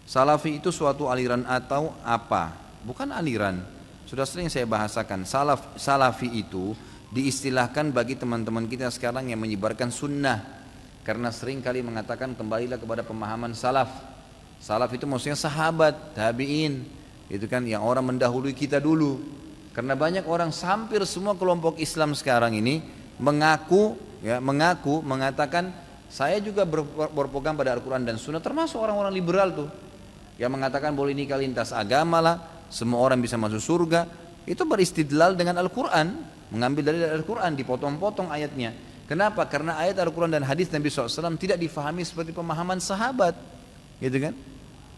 Salafi itu suatu aliran atau apa? Bukan aliran. Sudah sering saya bahasakan. Salafi itu diistilahkan bagi teman-teman kita sekarang yang menyebarkan sunnah. Karena sering kali mengatakan kembalilah kepada pemahaman salaf. Salaf itu maksudnya sahabat, tabi'in, itu kan yang orang mendahului kita dulu. Karena banyak orang, hampir semua kelompok Islam sekarang ini mengatakan saya juga berpegang pada Al-Quran dan Sunnah, termasuk orang-orang liberal tuh yang mengatakan boleh nikah lintas agama lah, semua orang bisa masuk surga. Itu beristidlal dengan Al-Quran, mengambil dari Al-Quran, dipotong-potong ayatnya. Kenapa? Karena ayat Al-Quran dan hadis Nabi SAW tidak difahami seperti pemahaman sahabat, gitu kan?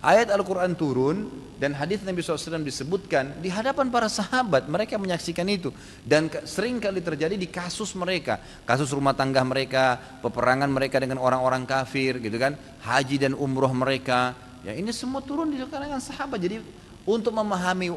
Ayat Al-Quran turun dan hadis Nabi SAW disebutkan di hadapan para sahabat, mereka menyaksikan itu. Dan sering kali terjadi di kasus mereka, kasus rumah tangga mereka, peperangan mereka dengan orang-orang kafir, gitu kan, haji dan umroh mereka. Ya, ini semua turun di kalangan sahabat. Jadi untuk memahami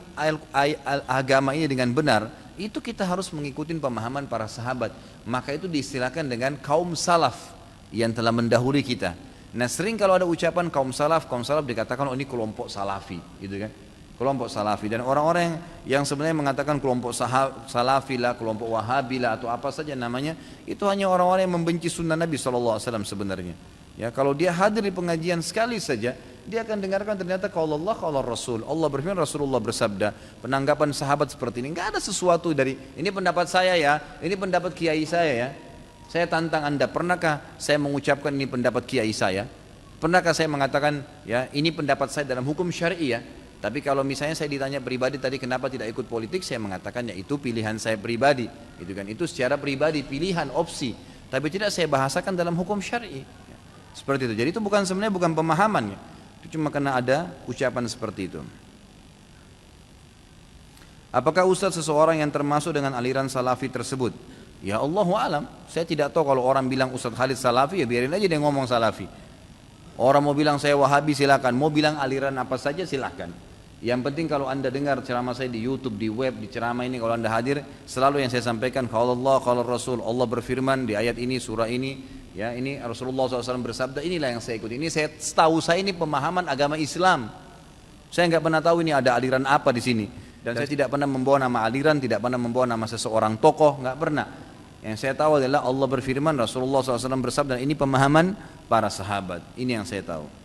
agama ini dengan benar, itu kita harus mengikuti pemahaman para sahabat. Maka itu diistilahkan dengan kaum salaf yang telah mendahului kita. Nah, sering kalau ada ucapan kaum salaf dikatakan oh ini kelompok salafi, gitu kan? Kelompok salafi. Dan orang-orang yang sebenarnya mengatakan kelompok salafi lah, kelompok wahabi lah, atau apa saja namanya, itu hanya orang-orang yang membenci sunnah Nabi SAW sebenarnya. Ya, kalau dia hadir di pengajian sekali saja, dia akan dengarkan ternyata kalau Allah, kalau Rasul, Allah berfirman, Rasulullah bersabda, penanggapan sahabat seperti ini. Enggak ada sesuatu dari ini pendapat saya ya, ini pendapat kiai saya ya. Saya tantang Anda, pernahkah saya mengucapkan ini pendapat kiai saya? Pernahkah saya mengatakan ya ini pendapat saya dalam hukum syar'i ya? Tapi kalau misalnya saya ditanya pribadi tadi kenapa tidak ikut politik, saya mengatakan ya itu pilihan saya pribadi, gitu kan? Itu secara pribadi, pilihan, opsi. Tapi tidak saya bahasakan dalam hukum syar'i. Ya. Seperti itu. Jadi itu sebenarnya bukan pemahaman ya. Itu cuma karena ada ucapan seperti itu. Apakah Ustaz seseorang yang termasuk dengan aliran salafi tersebut? Ya Allahu alam, saya tidak tahu. Kalau orang bilang Ustaz Khalid salafi, ya biarin aja dia ngomong salafi. Orang mau bilang saya wahabi silakan, mau bilang aliran apa saja silakan. Yang penting kalau Anda dengar ceramah saya di YouTube, di web, di ceramah ini, kalau Anda hadir, selalu yang saya sampaikan kalau Allah, kalau Rasul, Allah berfirman di ayat ini, surah ini, ya ini Rasulullah SAW bersabda, inilah yang saya ikuti. Ini saya tahu, saya ini pemahaman agama Islam. Saya nggak pernah tahu ini ada aliran apa di sini. Dan saya tidak pernah membawa nama aliran, tidak pernah membawa nama seseorang tokoh, nggak pernah. Yang saya tahu adalah Allah berfirman, Rasulullah SAW bersabda, ini pemahaman para sahabat. Ini yang saya tahu.